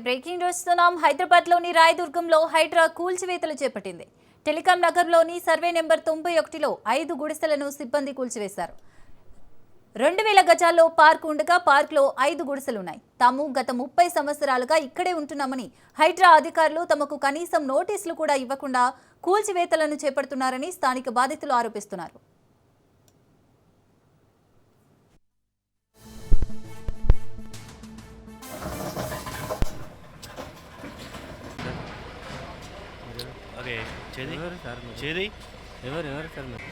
Breaking చూస్తున్నాం. హైదరాబాద్లోని రాయదుర్గంలో హైడ్రా కూల్చివేతలు చేపట్టింది. టెలికాం నగర్లోని సర్వే నెంబర్ 91లో 5 గుడిసెలను సిబ్బంది కూల్చివేశారు. 2000 గజాల్లో పార్క్ ఉండగా పార్క్లో 5 గుడిసెలున్నాయి. తాము గత 30 సంవత్సరాలుగా ఇక్కడే ఉంటున్నామని హైడ్రా అధికారులు తమకు కనీసం నోటీసులు కూడా ఇవ్వకుండా కూల్చివేతలను చేపడుతున్నారని స్థానిక బాధితులు ఆరోపిస్తున్నారు. ఎవరు సార్ మీరు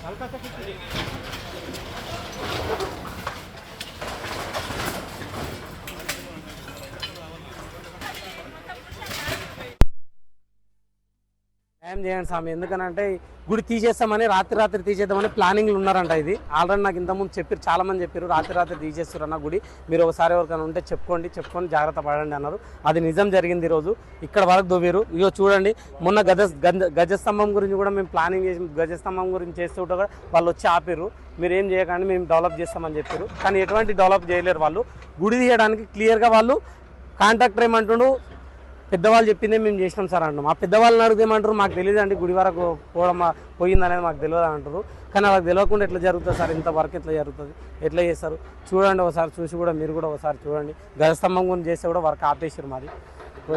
हल्का सा ఏం చేయండి స్వామి, ఎందుకనంటే గుడి తీసేస్తామని రాత్రి తీసేద్దామని ప్లానింగ్లు ఉన్నారంట. ఇది ఆల్రెడీ నాకు ఇంతకుముందు చెప్పారు, చాలామంది చెప్పారు రాత్రి తీసేస్తారు అన్న గుడి, మీరు ఒకసారి ఎవరికైనా ఉంటే చెప్పుకొని జాగ్రత్త పడండి అన్నారు. అది నిజం జరిగింది. ఈరోజు ఇక్కడ వరకు దొవ్వారు. ఇగో చూడండి, మొన్న గజస్తంభం గురించి కూడా మేము ప్లానింగ్ చేసి గజస్తంభం గురించి చేస్తూ కూడా వాళ్ళు వచ్చి ఆపారు. మీరు ఏం చేయకండి, మేము డెవలప్ చేస్తామని చెప్పారు. కానీ ఎటువంటి డెవలప్ చేయలేరు వాళ్ళు. గుడి తీయడానికి క్లియర్గా వాళ్ళు కాంట్రాక్టర్ ఏమంటుండు, పెద్దవాళ్ళు చెప్పిందే మేము చేసినాం సార్ అంటాం. ఆ పెద్దవాళ్ళని అడిగితే ఏమంటారు, మాకు తెలియదు అండి గుడి వరకు పోయిందనేది మాకు తెలియదు అంటారు. కానీ వాళ్ళకి తెలియకుండా ఎట్లా జరుగుతుంది సార్, ఇంత వర్క్ ఎట్లా జరుగుతుంది, ఎట్లా చేస్తారు చూడండి. ఒకసారి చూసి కూడా మీరు కూడా ఒకసారి చూడండి. గజస్తంభం గురించి చేస్తే కూడా వర్క్ ఆపేసారు మాది.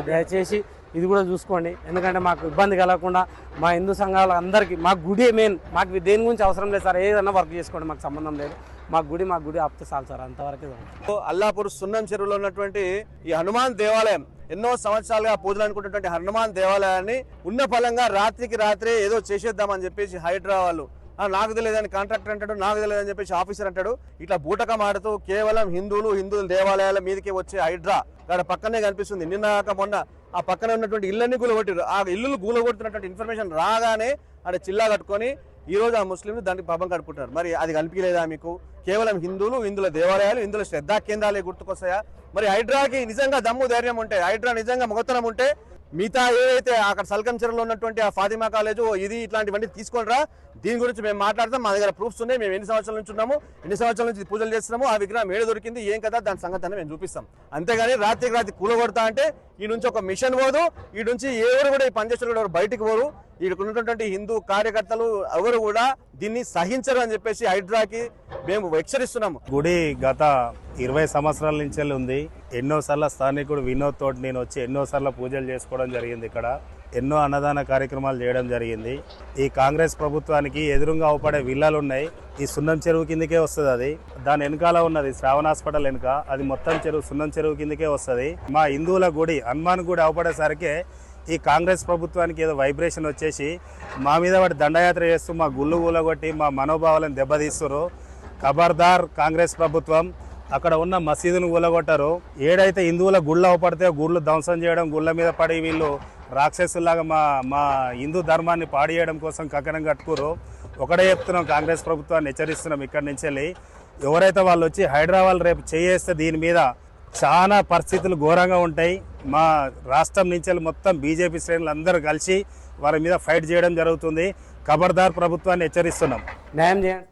దయచేసి ఇది కూడా చూసుకోండి, ఎందుకంటే మాకు ఇబ్బంది కలగకుండా మా హిందూ సంఘాల అందరికీ మాకు గుడి మెయిన్. మాకు దేని గురించి అవసరం లేదు సార్, ఏదైనా వర్క్ చేసుకోండి, మాకు సంబంధం లేదు. మా గుడి ఆపితే చాలు సార్, అంతవరకే. అల్లాపూర్ సున్నం చెరువులో ఉన్నటువంటి ఈ హనుమాన్ దేవాలయం ఎన్నో సంవత్సరాలుగా పూజలు అనుకుంటున్నటువంటి హనుమాన్ దేవాలయాన్ని ఉన్న ఫలంగా రాత్రికి రాత్రే ఏదో చేసేద్దామని చెప్పేసి హైడ్రా వాళ్ళు, నాకు తెలియదని కాంట్రాక్టర్ అంటాడు, నాకు తెలియదని చెప్పేసి ఆఫీసర్ అంటాడు. ఇట్లా బూటకం ఆడుతూ కేవలం హిందువుల దేవాలయాల మీదకి వచ్చే హైడ్రా అక్కడ పక్కనే కనిపిస్తుంది. నిన్న మొన్న ఆ పక్కన ఉన్నటువంటి ఇళ్ళన్నీ కూలగొట్టారు. ఆ ఇల్లులు కూలగొడుతున్నటువంటి ఇన్ఫర్మేషన్ రాగానే అక్కడ చిల్లా కట్టుకొని ఈ రోజు ఆ ముస్లింలు దానికి పాపం కడుపుకుంటారు. మరి అది కనిపించలేదా మీకు? కేవలం హిందువుల దేవాలయాలు, హిందువుల శ్రద్ధా కేంద్రాలే గుర్తుకొస్తాయా? మరి హైడ్రాకి నిజంగా దమ్ము ధైర్యం ఉంటే, హైడ్రా నిజంగా మొగతనం ఉంటే మిగతా ఏదైతే అక్కడ సల్కం చెరువులో ఉన్నటువంటి ఆ ఫాతిమా కాలేజు ఇది ఇట్లాంటివన్నీ తీసుకోనరా. దీని గురించి మేము మాట్లాడతాం. మా దగ్గర ప్రూఫ్స్ ఉన్నాయి. మేము ఎన్ని సంవత్సరాల నుంచి ఉన్నాము, ఎన్ని సంవత్సరాల నుంచి పూజలు చేస్తున్నాము, ఆ విగ్రహం ఏడు దొరికింది, ఏం కదా దాని సంగతి మేము చూపిస్తాం. అంతేగాని రాత్రి కూలగొడతా అంటే ఈ నుంచి ఒక మిషన్ పోదు, ఈ నుంచి ఎవరు కూడా ఈ పనిచేస్తారు కూడా బయటికి పోరు. ఇక్కడ ఉన్నటువంటి హిందూ కార్యకర్తలు ఎవరు కూడా దీన్ని సహించరు అని చెప్పేసి హైడ్రాకి మేము హెచ్చరిస్తున్నాము. గుడి గత 20 సంవత్సరాల నుంచి ఉంది. ఎన్నోసార్లు స్థానికుడు వినోద్ తోటి నేను వచ్చి ఎన్నోసార్లు పూజలు చేసుకోవడం జరిగింది. ఇక్కడ ఎన్నో అన్నదాన కార్యక్రమాలు చేయడం జరిగింది. ఈ కాంగ్రెస్ ప్రభుత్వానికి ఎదురుగా అవపడే విల్లాలు ఉన్నాయి. ఈ సున్నం చెరువు కిందకే వస్తుంది. అది దాని వెనకాల ఉన్నది శ్రావణ హాస్పిటల్ వెనుక, అది మొత్తం చెరువు సున్నం చెరువు కిందకే వస్తుంది. మా హిందువుల గుడి హనుమాన్ గుడి అవపడేసరికి ఈ కాంగ్రెస్ ప్రభుత్వానికి ఏదో వైబ్రేషన్ వచ్చేసి మా మీద వాటి దండయాత్ర చేస్తూ మా గుళ్ళు కూలగొట్టి మా మనోభావాలను దెబ్బతీస్తున్నారు. ఖబర్దార్ కాంగ్రెస్ ప్రభుత్వం, అక్కడ ఉన్న మసీదును కూలగొట్టారు. ఏడైతే హిందువుల గుళ్ళు అవపడితే గుళ్ళు ధ్వంసం చేయడం, గుళ్ళ మీద పడి వీళ్ళు రాక్షసులాగా మా హిందూ ధర్మాన్ని పాడియడం కోసం కంకణం కట్టుకురు. ఒకటే చెప్తున్నాం, కాంగ్రెస్ ప్రభుత్వాన్ని హెచ్చరిస్తున్నాం. ఇక్కడి నుంచి వెళ్ళి ఎవరైతే వాళ్ళు వచ్చి హైదరాబాద్ రేపు చేయేస్తే దీని మీద చాలా పరిస్థితులు ఘోరంగా ఉంటాయి. మా రాష్ట్రం నుంచి మొత్తం బీజేపీ శ్రేణులు అందరూ కలిసి వారి మీద ఫైట్ చేయడం జరుగుతుంది. ఖబర్దార్ ప్రభుత్వాన్ని హెచ్చరిస్తున్నాం. న్యాయం చేయండి.